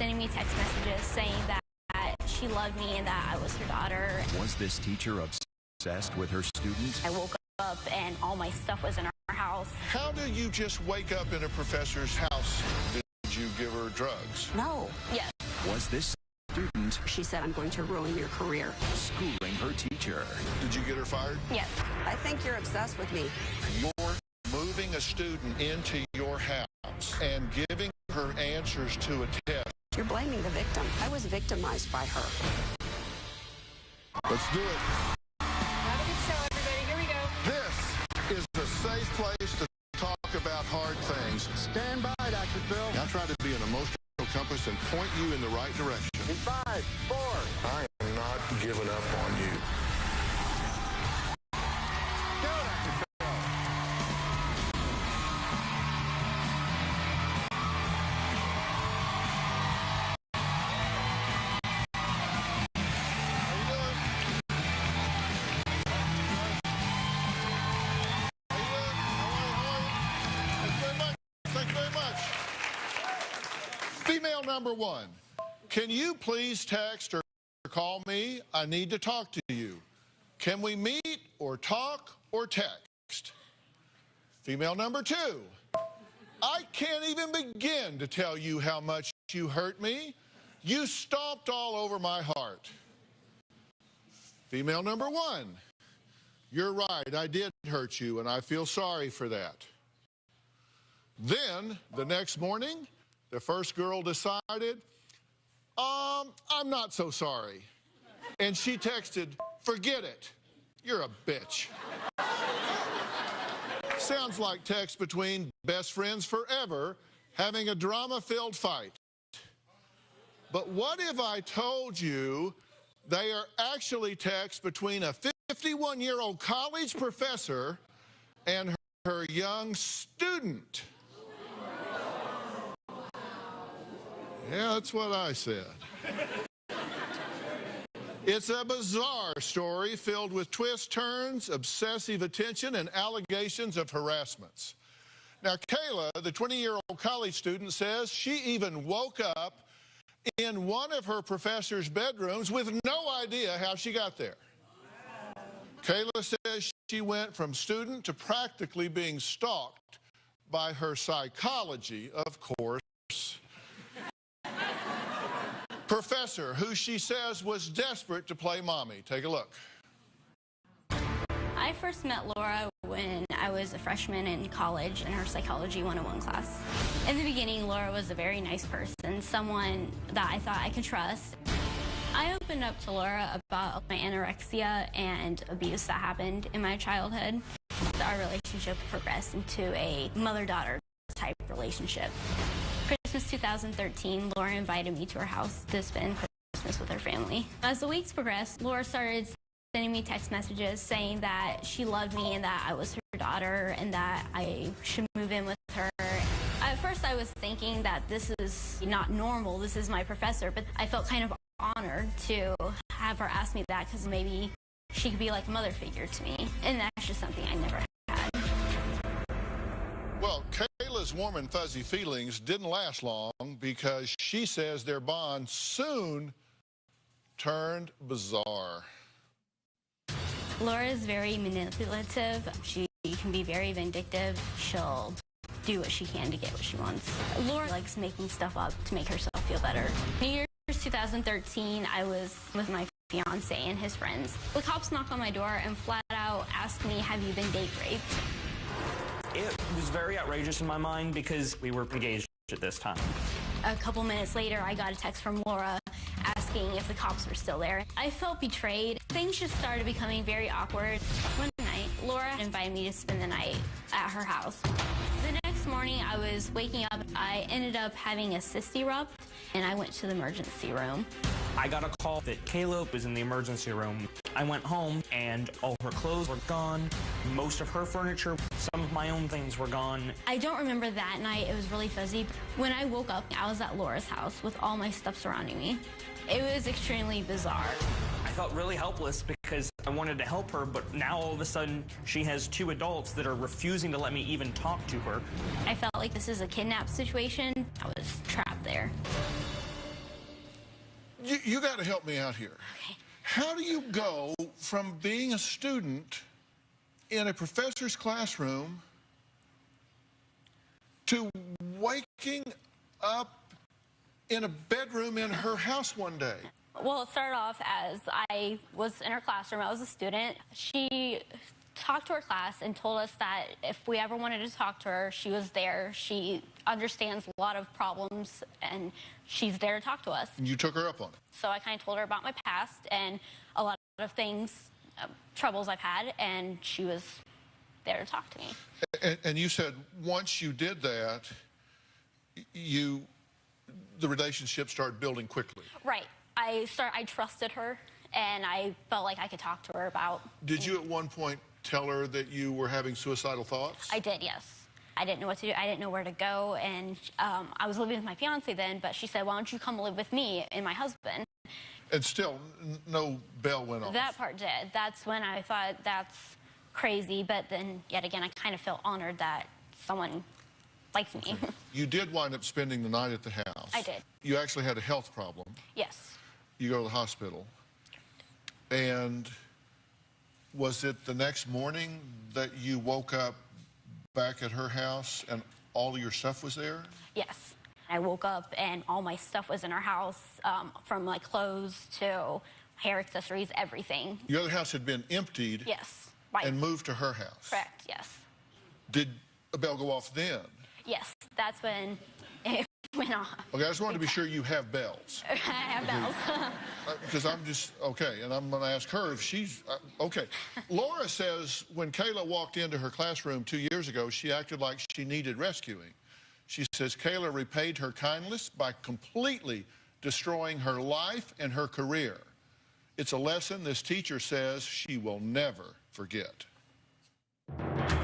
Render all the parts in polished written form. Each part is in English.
sending me text messages saying that she loved me and that I was her daughter. Was this teacher obsessed with her students? I woke up and all my stuff was in our house. How do you just wake up in a professor's house? Did you give her drugs? No. Yes. Was this student? She said, I'm going to ruin your career. Schooling her teacher. Did you get her fired? Yes. I think you're obsessed with me. You're moving a student into your house and giving her answers to a test. You're blaming the victim. I was victimized by her. Let's do it. Have a good show, everybody. Here we go. This is a safe place to talk about hard things. Stand by, Dr. Phil. I'll try to be an emotional compass and point you in the right direction. In 5, 4. I am not giving up on you. Go, Dr. Phil. How you doing? How you doing? How are you? Thank you very much. Thank you very much. Female number 1, can you please text or call me? I need to talk to you. Can we meet or talk or text? Female number 2, I can't even begin to tell you how much you hurt me. You stomped all over my heart. Female number 1, you're right, I did hurt you and I feel sorry for that. Then, the next morning, the first girl decided, I'm not so sorry. And she texted, forget it. You're a bitch. Sounds like text between best friends forever having a drama-filled fight. But what if I told you they are actually texts between a 51-year-old college professor and her young student? Yeah, that's what I said. It's a bizarre story filled with twists, turns, obsessive attention, and allegations of harassments. Now, Kaila, the 20-year-old college student, says she even woke up in one of her professor's bedrooms with no idea how she got there. Kaila says she went from student to practically being stalked by her psychology, of course, professor, who she says was desperate to play mommy. Take a look. I first met Laura when I was a freshman in college in her Psychology 101 class. In the beginning, Laura was a very nice person, someone that I thought I could trust. I opened up to Laura about my anorexia and abuse that happened in my childhood. Our relationship progressed into a mother-daughter type relationship. Christmas 2013, Laura invited me to her house to spend Christmas with her family. As the weeks progressed, Laura started sending me text messages saying that she loved me and that I was her daughter and that I should move in with her. At first I was thinking that this is not normal, this is my professor, but I felt kind of honored to have her ask me that because maybe she could be like a mother figure to me, and that's just something I never had. Well, Kayla's warm and fuzzy feelings didn't last long because she says their bond soon turned bizarre. Laura is very manipulative. She can be very vindictive. She'll do what she can to get what she wants. Laura likes making stuff up to make herself feel better. New Year's 2013, I was with my fiance and his friends. The cops knocked on my door and flat out asked me, have you been date raped? It was very outrageous in my mind because we were engaged at this time. A couple minutes later, I got a text from Laura asking if the cops were still there. I felt betrayed. Things just started becoming very awkward. One night, Laura invited me to spend the night at her house. The next morning, I was waking up. I ended up having a cyst erupt, and I went to the emergency room. I got a call that Kaila was in the emergency room. I went home, and all her clothes were gone. Most of her furniture, some of my own things were gone. I don't remember that night. It was really fuzzy. When I woke up, I was at Laura's house with all my stuff surrounding me. It was extremely bizarre. I felt really helpless because I wanted to help her, but now all of a sudden she has two adults that are refusing to let me even talk to her. I felt like this is a kidnap situation. I was trapped there. You got to help me out here. Okay. How do you go from being a student in a professor's classroom to waking up in a bedroom in her house one day? Well, it started off as I was in her classroom. I was a student. She talked to her class and told us that if we ever wanted to talk to her, she was there. She understands a lot of problems, and she's there to talk to us. And you took her up on it. So I kind of told her about my past and a lot of things, troubles I've had, and she was there to talk to me. And you said once you did that, the relationship started building quickly. Right. I trusted her, and I felt like I could talk to her about... Did you at one point tell her that you were having suicidal thoughts? I did, yes. I didn't know what to do. I didn't know where to go, and I was living with my fiance then, but she said, why don't you come live with me and my husband? And still, no bell went off. That part did. That's when I thought that's crazy, but then, yet again, I kind of felt honored that someone liked me. Okay. You did wind up spending the night at the house. I did. You actually had a health problem. Yes. You go to the hospital. And was it the next morning that you woke up back at her house and all of your stuff was there? Yes. I woke up and all my stuff was in our house, from like clothes to hair accessories, everything. Your other house had been emptied. Yes. Right. And moved to her house. Correct, yes. Did a bell go off then? Yes, that's when it went off. Okay, I just wanted to be sure you have bells. I have bells. Because I'm just, okay, and I'm going to ask her if she's, okay. Laura says when Kaila walked into her classroom 2 years ago, she acted like she needed rescuing. She says Kaila repaid her kindness by completely destroying her life and her career. It's a lesson this teacher says she will never forget.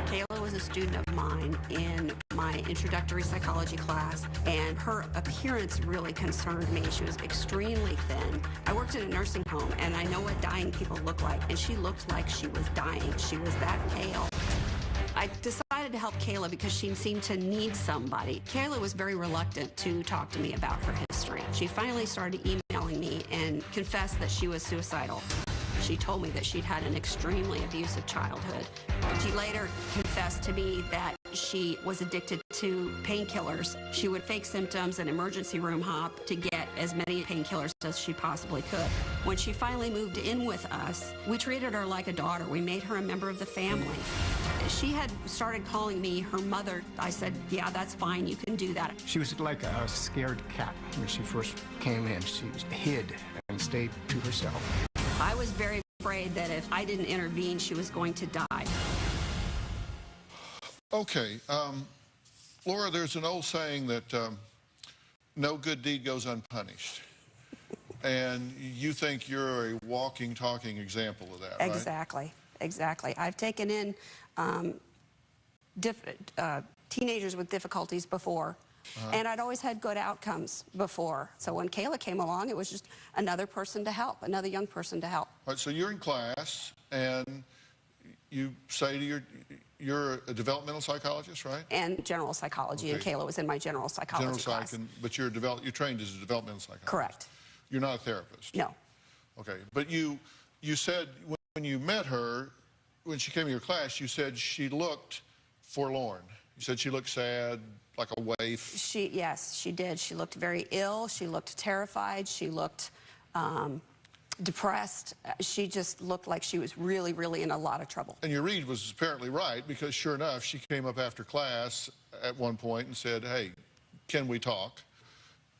Kaila was a student of mine in my introductory psychology class, and her appearance really concerned me. She was extremely thin. I worked in a nursing home, and I know what dying people look like, and she looked like she was dying. She was that pale. I decided to help Kaila because she seemed to need somebody. Kaila was very reluctant to talk to me about her history. She finally started emailing me and confessed that she was suicidal. She told me that she'd had an extremely abusive childhood. She later confessed to me that she was addicted to painkillers. She would fake symptoms and emergency room hop to get as many painkillers as she possibly could. When she finally moved in with us, we treated her like a daughter. We made her a member of the family. She had started calling me her mother. I said, yeah, that's fine. You can do that. She was like a scared cat when she first came in. She hid and stayed to herself. I was very afraid that if I didn't intervene, she was going to die. Okay, Laura, there's an old saying that no good deed goes unpunished. And you think you're a walking, talking example of that, right? Exactly, exactly. I've taken in teenagers with difficulties before, and I'd always had good outcomes before. So when Kaila came along, it was just another person to help, another young person to help. All right, so you're in class, and you say to you're a developmental psychologist, right? And general psychology, and Kaila was in my general psychology class. But you're trained as a developmental psychologist. Correct. You're not a therapist. No. Okay, but you said when you met her, when she came to your class, you said she looked forlorn. You said she looked sad, like a waif. Yes, she did. She looked very ill. She looked terrified. She looked depressed. She just looked like she was really, really in a lot of trouble. And your read was apparently right, because sure enough, she came up after class at one point and said, hey, can we talk?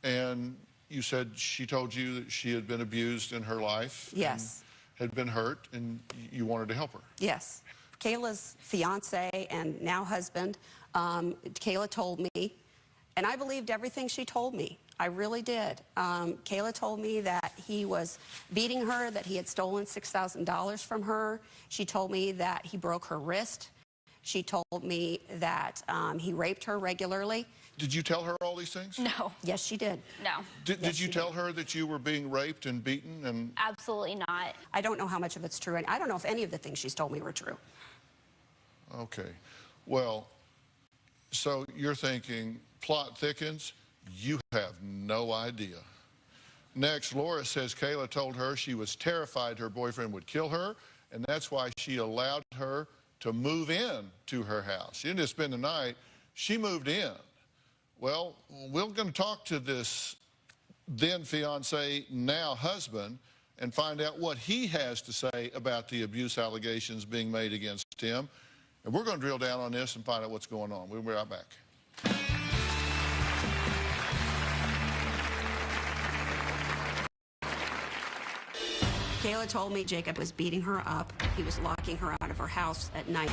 And you said she told you that she had been abused in her life. Yes. And had been hurt, and you wanted to help her. Yes. Kaila's fiance and now husband, Kaila told me, and I believed everything she told me. I really did. Kaila told me that he was beating her, that he had stolen $6,000 from her. She told me that he broke her wrist. She told me that he raped her regularly. Did you tell her all these things? No. Yes, she did. No. Did you tell her that you were being raped and beaten? And Absolutely not. I don't know how much of it's true, and I don't know if any of the things she's told me were true. Okay. Well, so you're thinking plot thickens. You have no idea. Next, Laura says Kaila told her she was terrified her boyfriend would kill her, and that's why she allowed her to move in to her house. She didn't just spend the night, she moved in. Well, we're going to talk to this then fiance, now husband, and find out what he has to say about the abuse allegations being made against him. And we're going to drill down on this and find out what's going on. We'll be right back. Kaila told me Jacob was beating her up. He was locking her out of her house at night.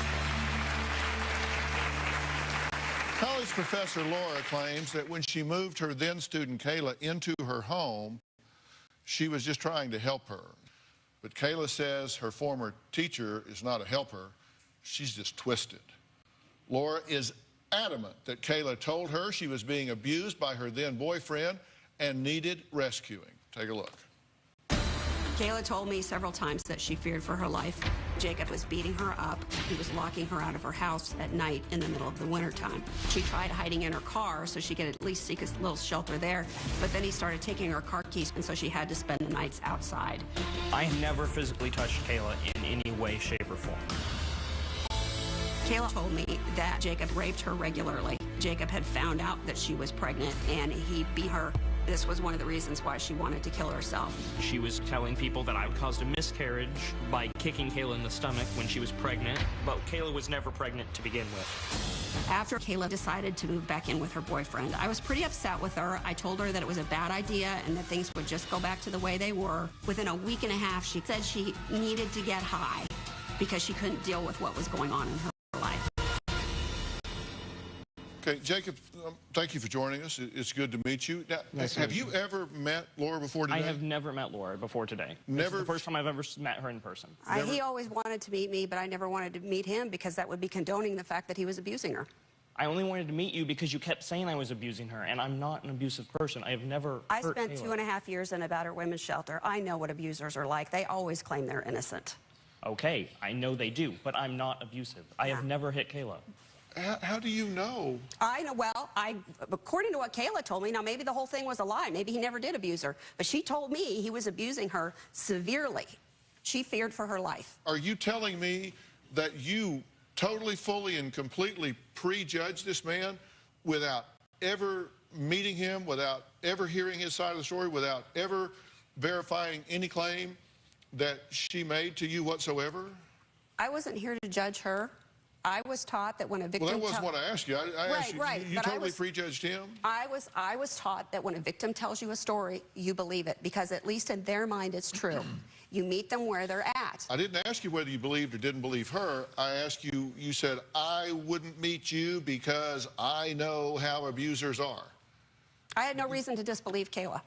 College professor Laura claims that when she moved her then student Kaila into her home, she was just trying to help her. But Kaila says her former teacher is not a helper. She's just twisted. Laura is adamant that Kaila told her she was being abused by her then boyfriend and needed rescuing. Take a look. Kaila told me several times that she feared for her life. Jacob was beating her up. He was locking her out of her house at night in the middle of the wintertime. She tried hiding in her car so she could at least seek a little shelter there, but then he started taking her car keys, and so she had to spend the nights outside. I never physically touched Kaila in any way, shape, or form. Kaila told me that Jacob raped her regularly. Jacob had found out that she was pregnant, and he beat her. This was one of the reasons why she wanted to kill herself. She was telling people that I caused a miscarriage by kicking Kaila in the stomach when she was pregnant, but Kaila was never pregnant to begin with. After Kaila decided to move back in with her boyfriend, I was pretty upset with her. I told her that it was a bad idea and that things would just go back to the way they were. Within a week and a half, she said she needed to get high because she couldn't deal with what was going on in her life. Okay, Jacob, thank you for joining us. It's good to meet you. Now, have you ever met Laura before today? I have never met Laura before today. Never? This is the first time I've ever met her in person. He always wanted to meet me, but I never wanted to meet him because that would be condoning the fact that he was abusing her. I only wanted to meet you because you kept saying I was abusing her, and I'm not an abusive person. I have never I hurt spent Kaila. 2.5 years in a battered women's shelter. I know what abusers are like. They always claim they're innocent. Okay, I know they do, but I'm not abusive. I have never hit Kaila. How do you know? I know, well, according to what Kaila told me, now maybe the whole thing was a lie. Maybe he never did abuse her, but she told me he was abusing her severely. She feared for her life. Are you telling me that you totally, fully, and completely prejudged this man without ever meeting him, without ever hearing his side of the story, without ever verifying any claim that she made to you whatsoever? I wasn't here to judge her. I was taught that when a victim... Well, that wasn't what I asked you. I asked you, you totally prejudged him? I was taught that when a victim tells you a story, you believe it, because at least in their mind it's true. You meet them where they're at. I didn't ask you whether you believed or didn't believe her. I asked you, you said, I wouldn't meet you because I know how abusers are. I had no reason to disbelieve Kaila.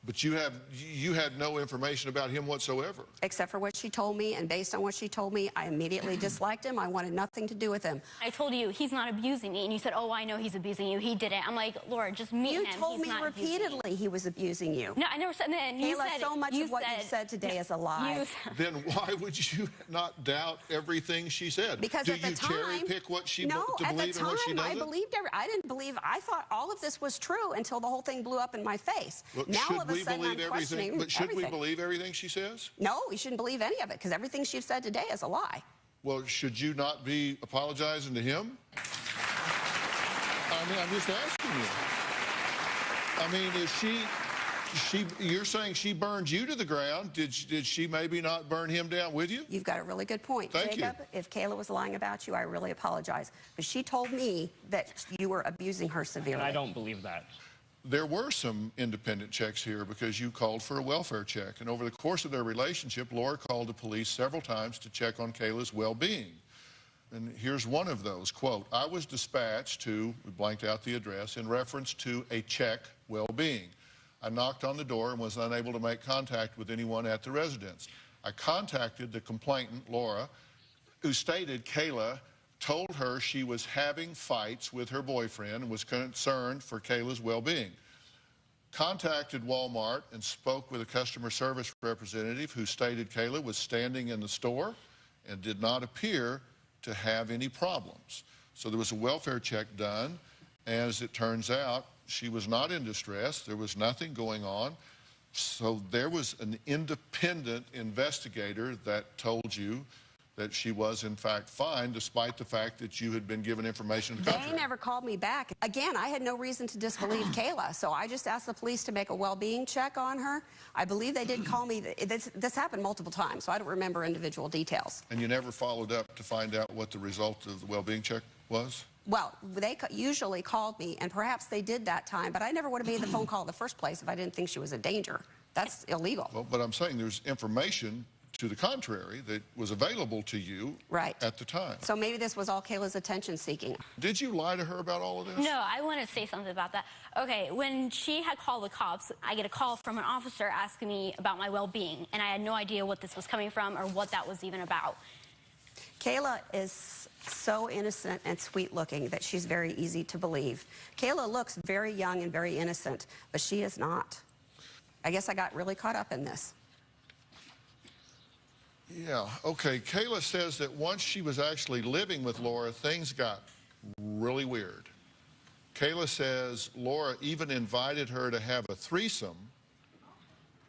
But you had no information about him whatsoever. Except for what she told me, and based on what she told me, I immediately disliked him. I wanted nothing to do with him. I told you he's not abusing me, and you said, oh, I know he's abusing you. He did it. I'm like, Laura, just meet him. You told me repeatedly he was abusing you. No, I never said that. You Kaila, said so much of what you said today is a lie. Then why would you not doubt everything she said? Because do at the you time, cherry pick what she no, to at believe the and what she time, doesn't? I didn't believe. I thought all of this was true until the whole thing blew up in my face. Well, now all of a sudden I'm questioning. But should we everything. believe everything she says? No, we shouldn't believe any of it, because everything she's said today is a lie. Well, should you not be apologizing to him? I mean, I'm just asking you. I mean, is you're saying she burned you to the ground. Did she maybe not burn him down with you? You've got a really good point, Thank Jacob. you. If Kaila was lying about you, I really apologize. But she told me that you were abusing her severely. And I don't believe that. There were some independent checks here because you called for a welfare check. And over the course of their relationship, Laura called the police several times to check on Kaila's well-being. And here's one of those, quote, I was dispatched to, we blanked out the address, in reference to a check well-being. I knocked on the door and was unable to make contact with anyone at the residence. I contacted the complainant, Laura, who stated Kaila told her she was having fights with her boyfriend and was concerned for Kaila's well-being. Contacted Walmart and spoke with a customer service representative who stated Kaila was standing in the store and did not appear to have any problems. So there was a welfare check done, and as it turns out, she was not in distress. There was nothing going on. So there was an independent investigator that told you that she was, in fact, fine, despite the fact that you had been given information to the contrary. They never called me back. Again, I had no reason to disbelieve Kaila, so I just asked the police to make a well-being check on her. I believe they did call me. This happened multiple times, so I don't remember individual details. And you never followed up to find out what the result of the well-being check was? Well, they usually called me, and perhaps they did that time, but I never would have made the phone call in the first place if I didn't think she was a danger. That's illegal. Well, but I'm saying there's information to the contrary that was available to you at the time. So maybe this was all Kaila's attention seeking. Did you lie to her about all of this? No, I want to say something about that. Okay, when she had called the cops, I get a call from an officer asking me about my well-being, and I had no idea what this was coming from or what that was even about. Kaila is so innocent and sweet looking that she's very easy to believe. Kaila looks very young and very innocent, but she is not. I guess I got really caught up in this. Yeah, okay. Kaila says that once she was actually living with Laura, things got really weird. Kaila says Laura even invited her to have a threesome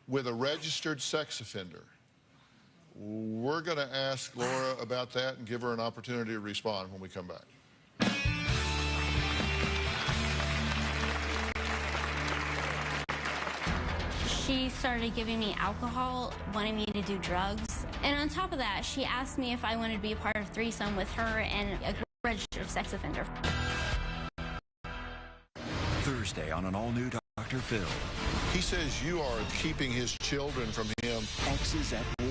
with a registered sex offender. We're going to ask Laura about that and give her an opportunity to respond when we come back. She started giving me alcohol, wanting me to do drugs. And on top of that, she asked me if I wanted to be a part of a threesome with her and a registered sex offender. Thursday on an all-new Dr. Phil. He says you are keeping his children from him. Exes at war.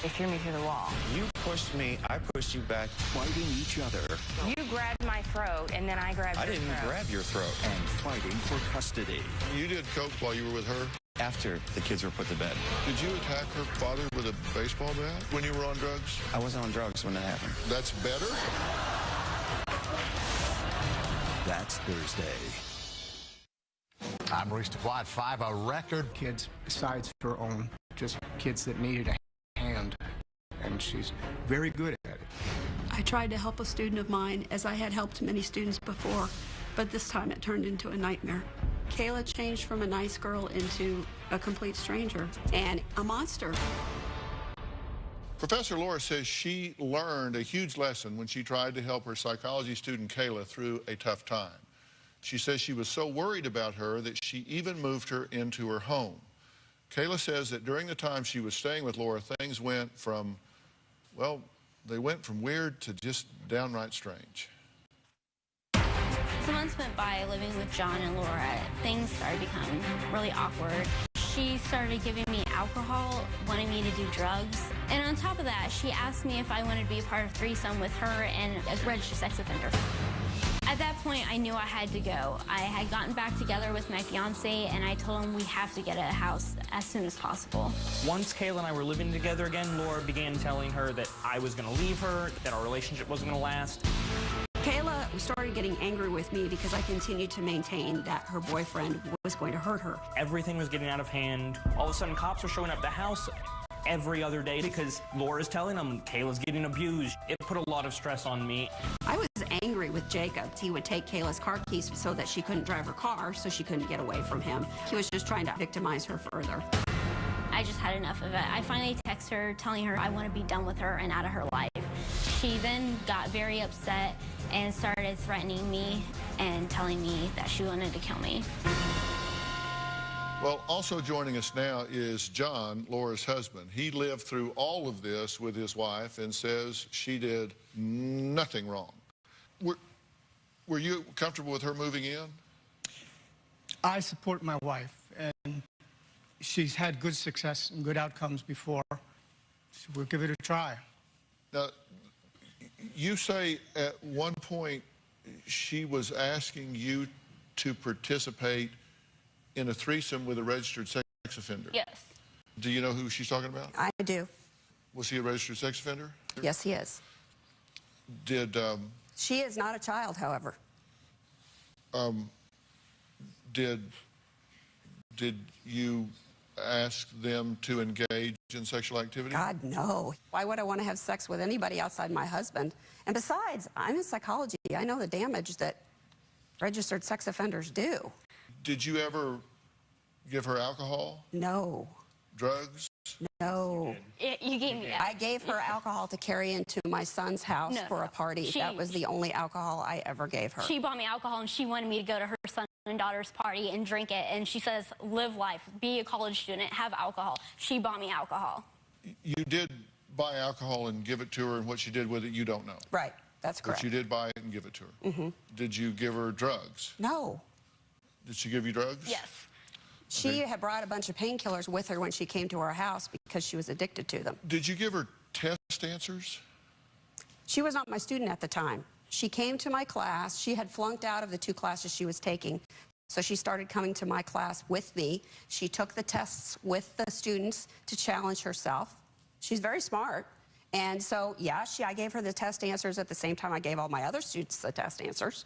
They threw me through the wall. You pushed me, I pushed you back. Fighting each other. You grabbed my throat, and then I grabbed your throat. I didn't grab your throat. And fighting for custody. You did coke while you were with her? After the kids were put to bed. Did you attack her father with a baseball bat when you were on drugs? I wasn't on drugs when that happened. That's better? That's Thursday. I'm Maurice DeQuad, 5, a record. Kids besides her own, just kids that needed a hand, and she's very good at it. I tried to help a student of mine, as I had helped many students before, but this time it turned into a nightmare. Kaila changed from a nice girl into a complete stranger and a monster. Professor Laura says she learned a huge lesson when she tried to help her psychology student Kaila through a tough time. She says she was so worried about her that she even moved her into her home. Kaila says that during the time she was staying with Laura, things went from, well, they went from weird to just downright strange. Some months went by living with John and Laura. Things started becoming really awkward. She started giving me alcohol, wanting me to do drugs. And on top of that, she asked me if I wanted to be a part of a threesome with her and a registered sex offender. At that point, I knew I had to go. I had gotten back together with my fiance, and I told him we have to get a house as soon as possible. Once Kaila and I were living together again, Laura began telling her that I was going to leave her, that our relationship wasn't going to last. Kaila started getting angry with me because I continued to maintain that her boyfriend was going to hurt her. Everything was getting out of hand. All of a sudden, cops were showing up at the house every other day because Laura's telling them Kaila's getting abused. It put a lot of stress on me. I was angry with Jacob. He would take Kaila's car keys so that she couldn't drive her car, so she couldn't get away from him. He was just trying to victimize her further. I just had enough of it. I finally texted her telling her I want to be done with her and out of her life. She then got very upset and started threatening me and telling me that she wanted to kill me. Well, also joining us now is John, Laura's husband. He lived through all of this with his wife and says she did nothing wrong. Were you comfortable with her moving in? I support my wife, and she's had good success and good outcomes before, so we'll give it a try. Now, you say at one point she was asking you to participate in a threesome with a registered sex offender. Yes. Do you know who she's talking about? I do. Was he a registered sex offender? Yes, he is. Did She is not a child, however. did you ask them to engage in sexual activity? God, no. Why would I want to have sex with anybody outside my husband? And besides, I'm in psychology. I know the damage that registered sex offenders do. Did you ever give her alcohol? No. Drugs? No. You gave me. I gave her alcohol to carry into my son's house for a party. That was the only alcohol I ever gave her. She bought me alcohol, and she wanted me to go to her son and daughter's party and drink it. And she says, live life, be a college student, have alcohol. She bought me alcohol. You did buy alcohol and give it to her, and what she did with it, you don't know. Right. That's correct. But you did buy it and give it to her. Mm-hmm. Did you give her drugs? No. Did she give you drugs? Yes. She had brought a bunch of painkillers with her when she came to our house because she was addicted to them. Did you give her test answers? She was not my student at the time. She came to my class. She had flunked out of the 2 classes she was taking. So she started coming to my class with me. She took the tests with the students to challenge herself. She's very smart. And so, yeah, I gave her the test answers at the same time I gave all my other students the test answers.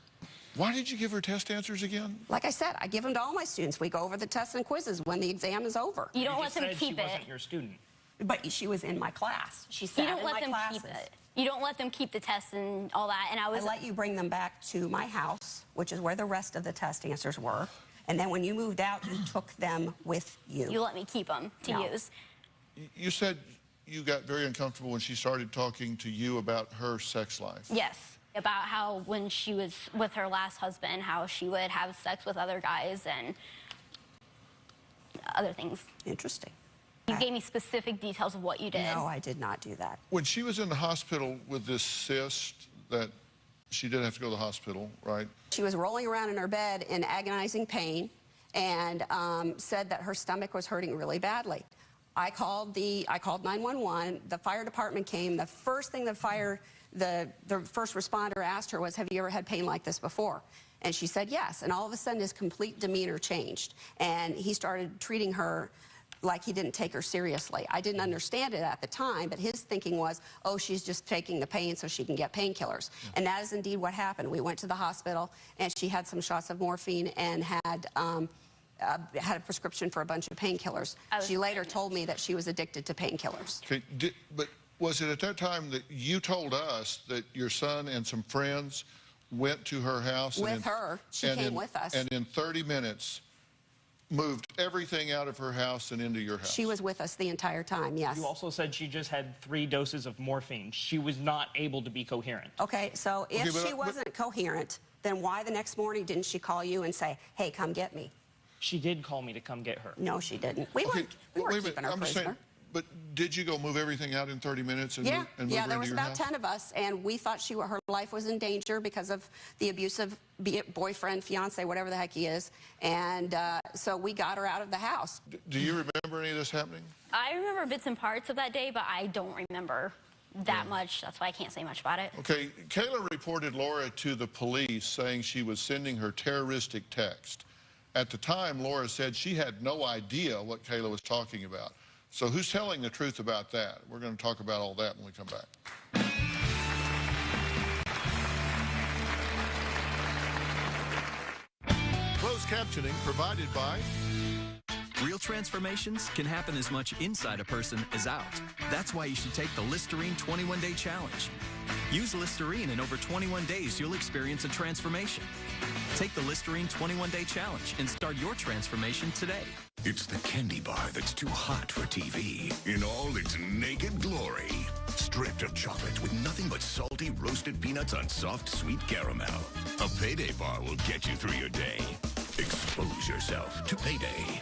Why did you give her test answers again? Like I said, I give them to all my students. We go over the tests and quizzes when the exam is over. You don't let them keep it. She wasn't your student. But she was in my class. She sat You don't in let my them classes. keep it. You don't let them keep the tests and all that. And I let you bring them back to my house, which is where the rest of the test answers were. And then when you moved out, you took them with you. You let me keep them to use. You said you got very uncomfortable when she started talking to you about her sex life. Yes. About how when she was with her last husband, how she would have sex with other guys and other things. Interesting. You gave me specific details of what you did. No, I did not do that. When she was in the hospital with this cyst, that she did have to go to the hospital, right? She was rolling around in her bed in agonizing pain and said that her stomach was hurting really badly. I called 911. The fire department came. The first thing the first responder asked her was, have you ever had pain like this before? And she said yes. And all of a sudden his complete demeanor changed. And he started treating her like he didn't take her seriously. I didn't understand it at the time, but his thinking was, oh, she's just taking the pain so she can get painkillers. And that is indeed what happened. We went to the hospital, and she had some shots of morphine and had a prescription for a bunch of painkillers. She later told me that she was addicted to painkillers. Okay, but was it at that time that you told us that your son and some friends went to her house? With her. She came with us. And in 30 minutes, moved everything out of her house and into your house? She was with us the entire time, yes. You also said she just had 3 doses of morphine. She was not able to be coherent. Okay, so if she wasn't coherent, then why the next morning didn't she call you and say, hey, come get me? She did call me to come get her. No, she didn't. We weren't keeping her prisoner. But did you go move everything out in 30 minutes and yeah, move yeah, her there was into your about house? 10 of us, and we thought her life was in danger because of the abusive boyfriend, fiance, whatever the heck he is. And so we got her out of the house. Do you remember any of this happening? I remember bits and parts of that day, but I don't remember that much. That's why I can't say much about it. Okay, Kaila reported Laura to the police saying she was sending her terroristic text. At the time, Laura said she had no idea what Kaila was talking about. So who's telling the truth about that? We're going to talk about all that when we come back. Closed captioning provided by... Real transformations can happen as much inside a person as out. That's why you should take the Listerine 21-Day Challenge. Use Listerine, and over 21 days, you'll experience a transformation. Take the Listerine 21-Day Challenge and start your transformation today. It's the candy bar that's too hot for TV in all its naked glory. Stripped of chocolate with nothing but salty roasted peanuts on soft, sweet caramel. A Payday bar will get you through your day. Expose yourself to Payday.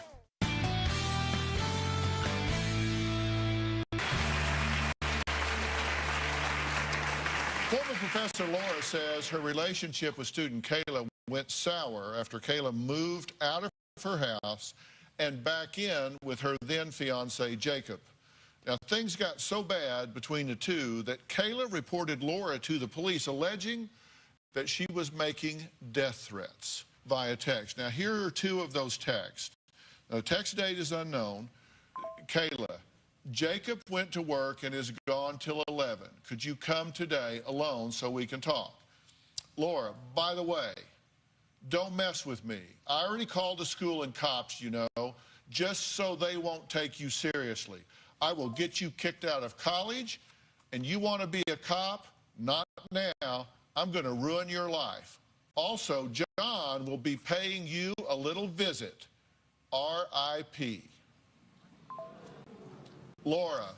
Former Professor Laura says her relationship with student Kaila went sour after Kaila moved out of her house and back in with her then-fiancé, Jacob. Now, things got so bad between the two that Kaila reported Laura to the police, alleging that she was making death threats via text. Now, here are 2 of those texts. Now, the text date is unknown. Kaila, Jacob went to work and is gone till 11. Could you come today alone so we can talk? Laura, by the way, don't mess with me. I already called the school and cops, you know, just so they won't take you seriously. I will get you kicked out of college, and you want to be a cop? Not now. I'm going to ruin your life. Also, John will be paying you a little visit. R.I.P. Laura,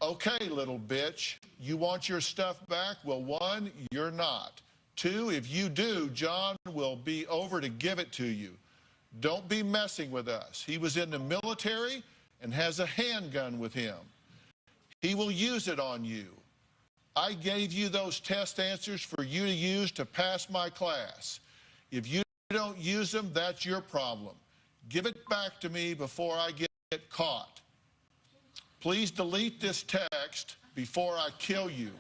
okay, little bitch, you want your stuff back? Well, 1, you're not. 2, if you do, John will be over to give it to you. Don't be messing with us. He was in the military and has a handgun with him. He will use it on you. I gave you those test answers for you to use to pass my class. If you don't use them, that's your problem. Give it back to me before I get caught. Please delete this text before I kill you.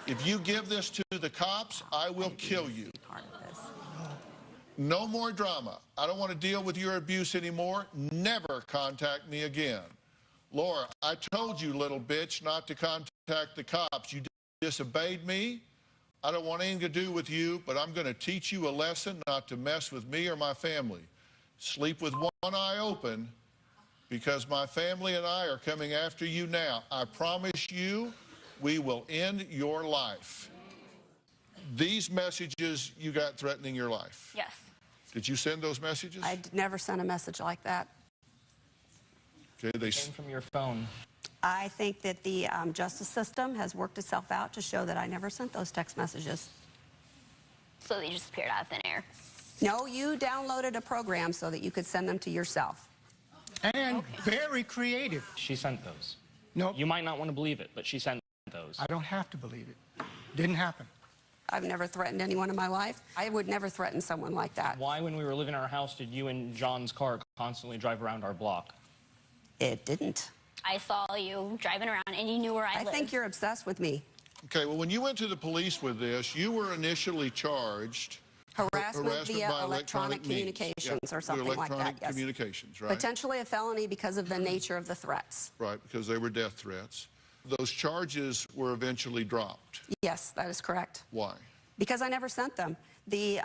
If you give this to the cops, I will kill you. No more drama. I don't want to deal with your abuse anymore. Never contact me again. Laura, I told you, little bitch, not to contact the cops. You disobeyed me. I don't want anything to do with you, but I'm going to teach you a lesson not to mess with me or my family. Sleep with one eye open, because my family and I are coming after you now. I promise you, we will end your life. These messages you got threatening your life. Yes. Did you send those messages? I never sent a message like that. Okay, they came from your phone. I think that the justice system has worked itself out to show that I never sent those text messages. So they just appeared out of thin air. No, you downloaded a program so that you could send them to yourself. And very creative. She sent those. Nope. You might not want to believe it, but she sent those. I don't have to believe it. Didn't happen. I've never threatened anyone in my life. I would never threaten someone like that. Why, when we were living in our house, did you and John's car constantly drive around our block? It didn't. I saw you driving around and you knew where I lived. I think you're obsessed with me. Okay, well, when you went to the police with this, you were initially charged harassment via by electronic communications or something like that. Electronic Yes. communications, right? Potentially a felony because of the nature of the threats. Right, because they were death threats. Those charges were eventually dropped. Yes, that is correct. Why? Because I never sent them. The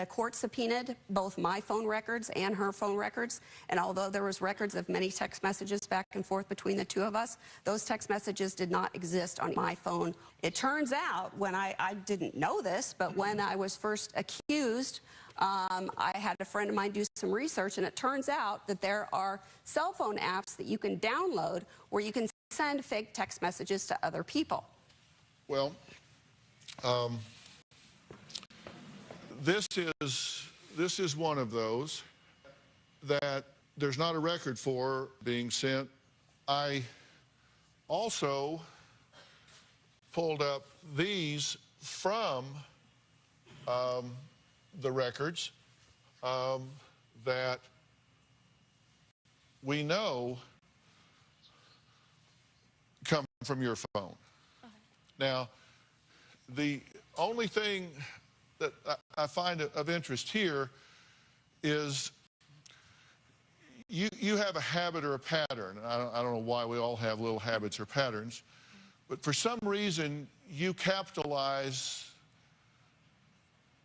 court subpoenaed both my phone records and her phone records, and although there was records of many text messages back and forth between the two of us, those text messages did not exist on my phone. It turns out, when I didn't know this, but when I was first accused, I had a friend of mine do some research, and it turns out that there are cell phone apps that you can download where you can send fake text messages to other people. Well, this is one of those that there's not a record for being sent. I also pulled up these from the records that we know come from your phone. Okay. Now, the only thing that I find of interest here is you have a habit or a pattern. I don't know why we all have little habits or patterns, but for some reason you capitalize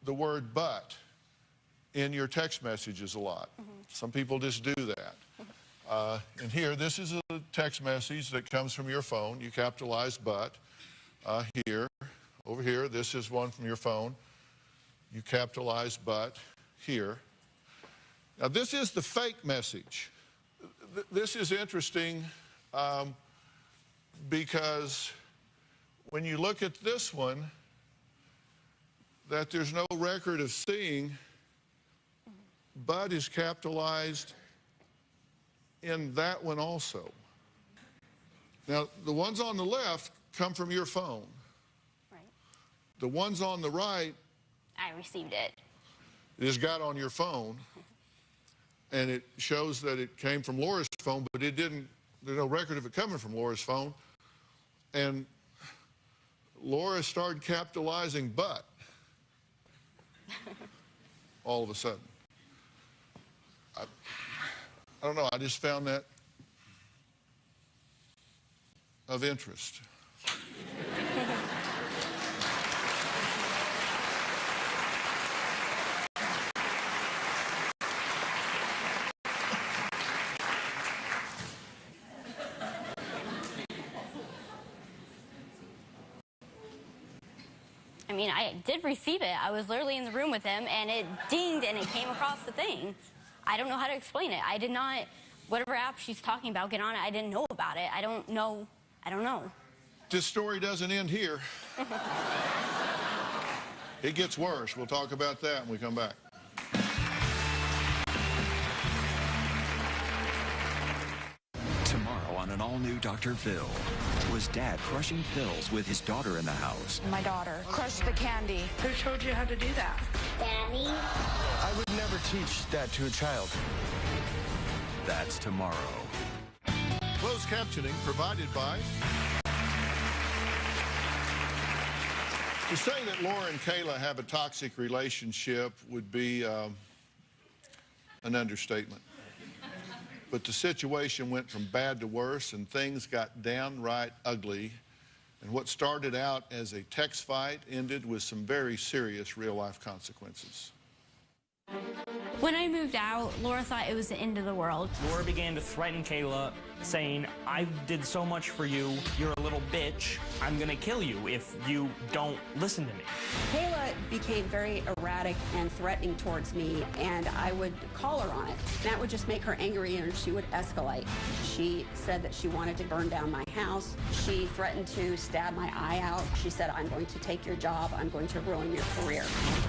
the word "but" in your text messages a lot. Some people just do that. And here, this is a text message that comes from your phone. You capitalize "but." Here, over here, this is one from your phone. You capitalize "but" here. Now, this is the fake message. This is interesting because when you look at this one, that there's no record of seeing, "but" is capitalized in that one also. Now, the ones on the left come from your phone. Right. The ones on the right, I received it. It is got on your phone, and it shows that it came from Laura's phone, but it didn't, there's no record of it coming from Laura's phone. And Laura started capitalizing "but" all of a sudden. I don't know, I just found that of interest. I mean, I did receive it. I was literally in the room with him, and it dinged, and it came across the thing. I don't know how to explain it. I did not, whatever app she's talking about, get on it. I didn't know about it. I don't know. This story doesn't end here. It gets worse. We'll talk about that when we come back. Tomorrow on an all-new Dr. Phil. Was Dad crushing pills with his daughter in the house? My daughter crushed the candy. Who told you how to do that? Daddy? I would never teach that to a child. That's tomorrow. Closed captioning provided by... To say that Laura and Kaila have a toxic relationship would be an understatement. But the situation went from bad to worse, and things got downright ugly. And what started out as a text fight ended with some very serious real-life consequences. When I moved out, Laura thought it was the end of the world. Laura began to threaten Kaila, saying, I did so much for you, you're a little bitch, I'm gonna kill you if you don't listen to me. Kaila became very erratic and threatening towards me, and I would call her on it. That would just make her angry, and she would escalate. She said that she wanted to burn down my house. She threatened to stab my eye out. She said, I'm going to take your job. I'm going to ruin your career.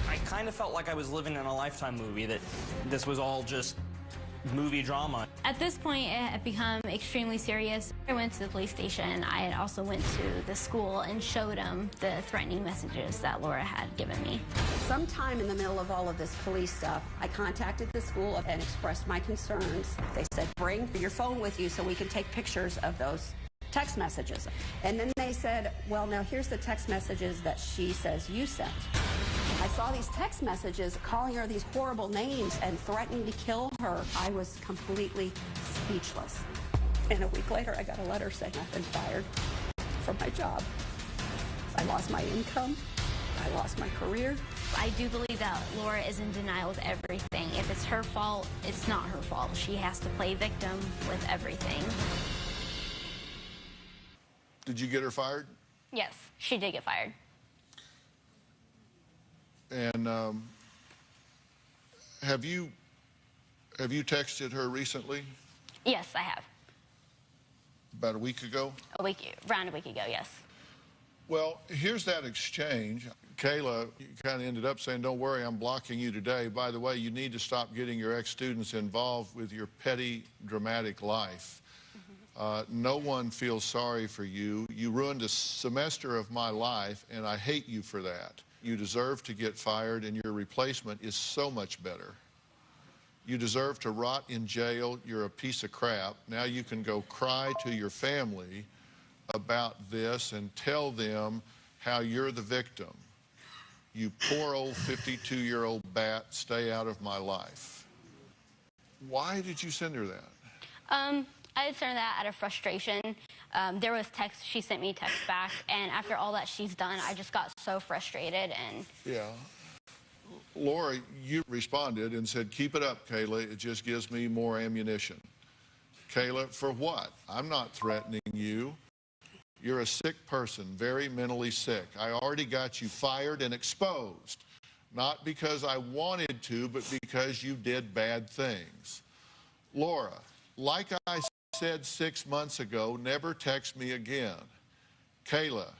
I kind of felt like I was living in a Lifetime movie, that this was all just movie drama. At this point, it had become extremely serious. I went to the police station. I had also went to the school and showed them the threatening messages that Laura had given me. Sometime in the middle of all of this police stuff, I contacted the school and expressed my concerns. They said, bring your phone with you so we can take pictures of those text messages. And then they said, well, now here's the text messages that she says you sent. I saw these text messages calling her these horrible names and threatening to kill her. I was completely speechless. And a week later, I got a letter saying I've been fired from my job. I lost my income. I lost my career. I do believe that Laura is in denial with everything. If it's her fault, it's not her fault. She has to play victim with everything. Did you get her fired? Yes, she did get fired. And have you texted her recently? Yes, I have. About a week ago? Around a week ago, yes. Well, here's that exchange. Kaila kind of ended up saying, don't worry, I'm blocking you today. By the way, you need to stop getting your ex-students involved with your petty, dramatic life. No one feels sorry for you. You ruined a semester of my life, and I hate you for that. You deserve to get fired, and your replacement is so much better. You deserve to rot in jail. You're a piece of crap. Now you can go cry to your family about this and tell them how you're the victim. You poor old 52-year-old bat, stay out of my life. Why did you send her that? I had sent her that out of frustration. There was text, she sent me text back, and after all that she's done, I just got so frustrated and... Yeah. Laura, you responded and said, keep it up, Kaila, it just gives me more ammunition. Kaila, for what? I'm not threatening you. You're a sick person, very mentally sick. I already got you fired and exposed, not because I wanted to, but because you did bad things. Laura, like I said 6 months ago, never text me again. Kaila,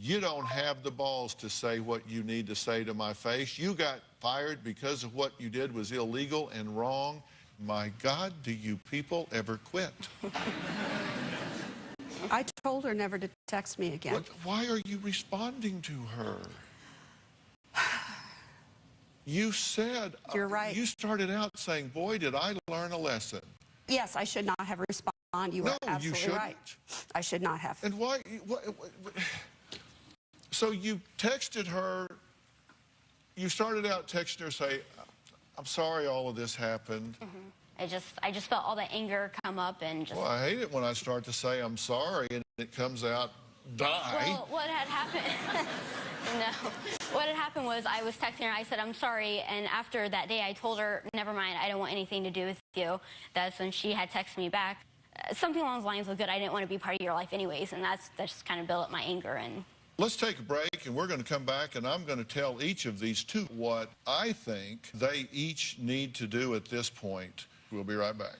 you don't have the balls to say what you need to say to my face. You got fired because of what you did was illegal and wrong. My God, do you people ever quit? I told her never to text me again. Why are you responding to her? You said... You're right. You started out saying, boy, did I learn a lesson. Yes, I should not have responded. You were absolutely right. I should not have. And why... So you texted her, you started out texting her, say, I'm sorry all of this happened. I just felt all the anger come up and just... Well, I hate it when I start to say I'm sorry and it comes out, die. Well, what had happened... No. What had happened was I was texting her, I said, I'm sorry, and after that day I told her, never mind, I don't want anything to do with you. That's when she had texted me back. Something along those lines was good, I didn't want to be part of your life anyways, and that's just kind of built up my anger and... Let's take a break, and we're going to come back, and I'm going to tell each of these two what I think they each need to do at this point. We'll be right back.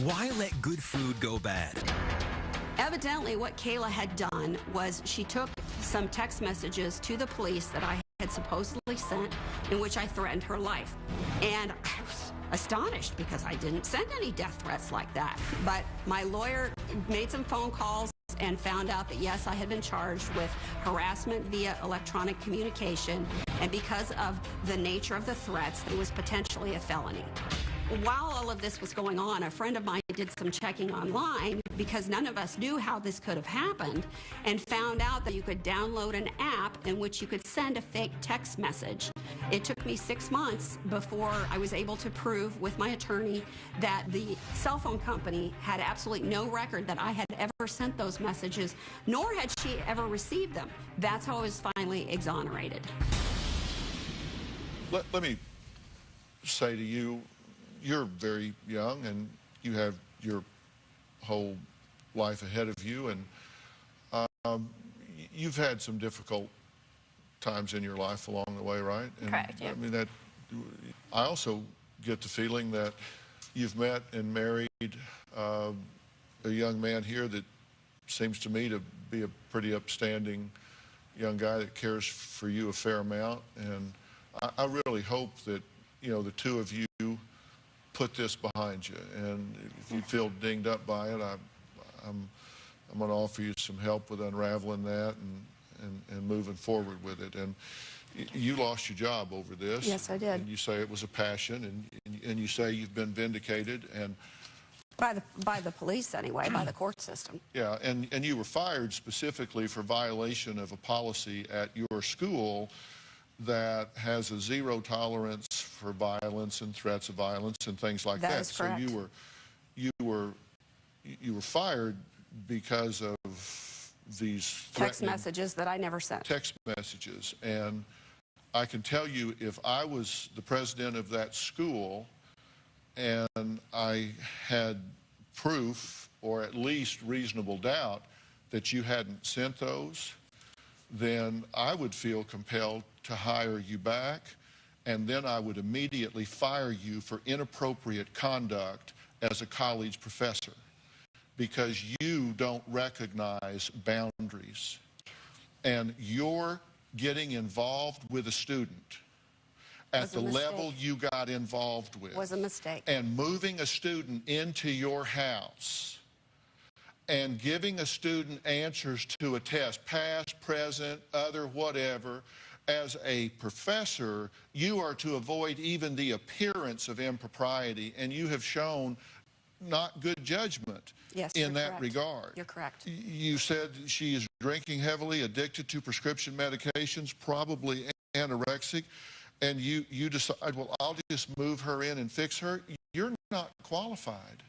Why let good food go bad? Evidently, what Kaila had done was she took some text messages to the police that I had supposedly sent in which I threatened her life. And I was astonished because I didn't send any death threats like that. But my lawyer made some phone calls and found out that, yes, I had been charged with harassment via electronic communication. And because of the nature of the threats, it was potentially a felony. While all of this was going on, a friend of mine did some checking online because none of us knew how this could have happened, and found out that you could download an app in which you could send a fake text message. It took me 6 months before I was able to prove with my attorney that the cell phone company had absolutely no record that I had ever sent those messages, nor had she ever received them. That's how I was finally exonerated. Let me say to you, you're very young and you have your whole life ahead of you, and you've had some difficult times in your life along the way, right? And Correct, yeah. I mean, I also get the feeling that you've met and married a young man here that seems to me to be a pretty upstanding young guy that cares for you a fair amount, and I really hope that, you know, the two of you put this behind you, and if you feel dinged up by it, I'm going to offer you some help with unraveling that and moving forward with it. And you lost your job over this. Yes, I did. And you say it was a passion, and you say you've been vindicated, and By the police anyway, by the court system. yeah, and you were fired specifically for violation of a policy at your school that has a zero tolerance for violence and threats of violence and things like that. That is correct. So you were fired because of these Text messages that I never sent. text messages. And I can tell you, if I was the president of that school and I had proof or at least reasonable doubt that you hadn't sent those, then I would feel compelled to hire you back, and then I would immediately fire you for inappropriate conduct as a college professor because you don't recognize boundaries. And you're getting involved with a student at the level you got involved with. Was a mistake. And moving a student into your house and giving a student answers to a test, past, present, other, whatever. As a professor, you are to avoid even the appearance of impropriety, and you have shown not good judgment in that regard. You're correct. You said she is drinking heavily, addicted to prescription medications, probably anorexic, and you decide, well, I'll just move her in and fix her. You're not qualified.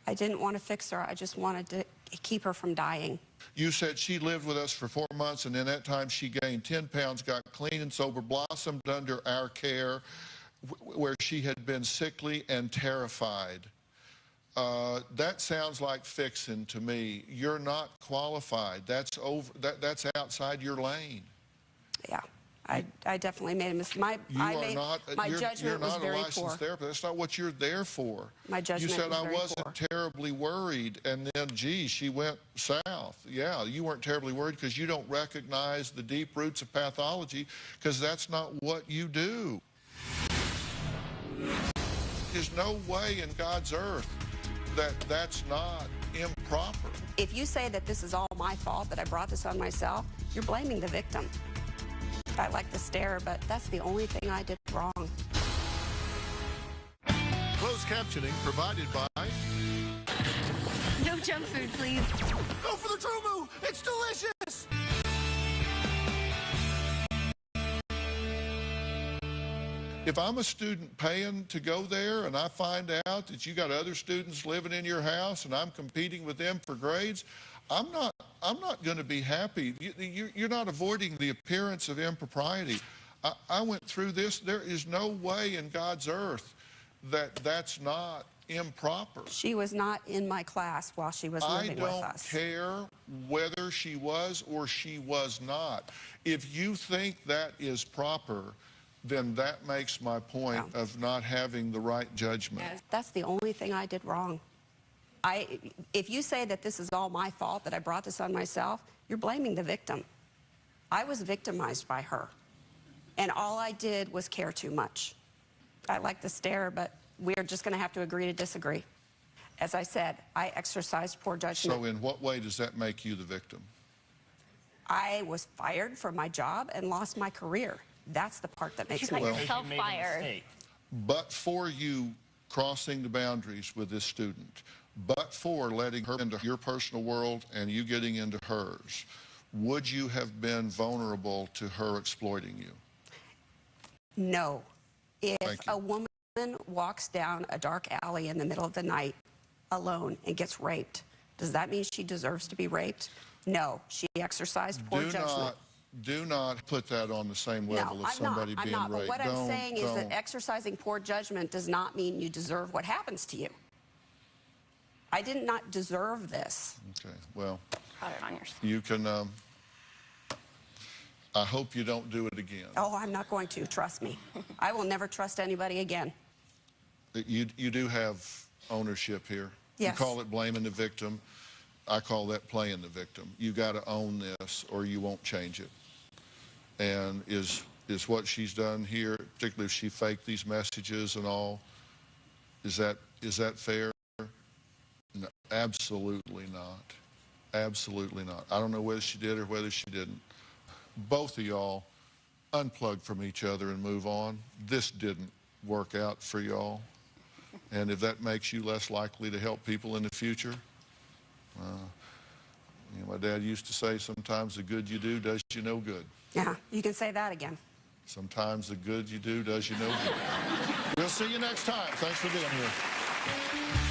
I didn't want to fix her. I just wanted to keep her from dying. You said she lived with us for 4 months, and in that time she gained 10 pounds, got clean and sober, blossomed under our care, where she had been sickly and terrified. That sounds like fixing to me. You're not qualified. That's outside your lane. Yeah. I definitely made a mistake. My judgment you're was not very a licensed poor. therapist. That's not what you're there for. My judgment You said was I very wasn't poor. terribly worried, and then, gee, she went south. Yeah, you weren't terribly worried because you don't recognize the deep roots of pathology, because that's not what you do. There's no way in God's earth that that's not improper. If you say that this is all my fault, that I brought this on myself, you're blaming the victim. I like the stare, but that's the only thing I did wrong. Closed captioning provided by... No junk food, please. Go for the True Move! It's delicious! If I'm a student paying to go there and I find out that you got other students living in your house and I'm competing with them for grades, I'm not going to be happy. You're not avoiding the appearance of impropriety. I went through this. There is no way in God's earth that that's not improper. She was not in my class while she was living with us. I don't care whether she was or she was not. If you think that is proper, then that makes my point of not having the right judgment. That's the only thing I did wrong. If you say that this is all my fault, that I brought this on myself, you're blaming the victim. I was victimized by her, and all I did was care too much. I like the stare, but we're just going to have to agree to disagree. As I said, I exercised poor judgment. So in what way does that make you the victim? I was fired from my job and lost my career. That's the part that makes me self-fired. But for you crossing the boundaries with this student, but for letting her into your personal world and you getting into hers, would you have been vulnerable to her exploiting you? No. If a woman walks down a dark alley in the middle of the night alone and gets raped, does that mean she deserves to be raped? No. She exercised poor judgment. Do not put that on the same level as somebody being raped. But what I'm saying is that exercising poor judgment does not mean you deserve what happens to you. I did not deserve this. Okay, well, Put it on yourself. you can, I hope you don't do it again. Oh, I'm not going to, trust me. I will never trust anybody again. You do have ownership here. Yes. You call it blaming the victim. I call that playing the victim. You got to own this or you won't change it. And is what she's done here, particularly if she faked these messages and all, is that fair? No, absolutely not. Absolutely not. I don't know whether she did or whether she didn't. Both of y'all unplug from each other and move on. This didn't work out for y'all. And if that makes you less likely to help people in the future, you know, my dad used to say, sometimes the good you do does you no good. Yeah, you can say that again. Sometimes the good you do does you no good. We'll see you next time. Thanks for being here.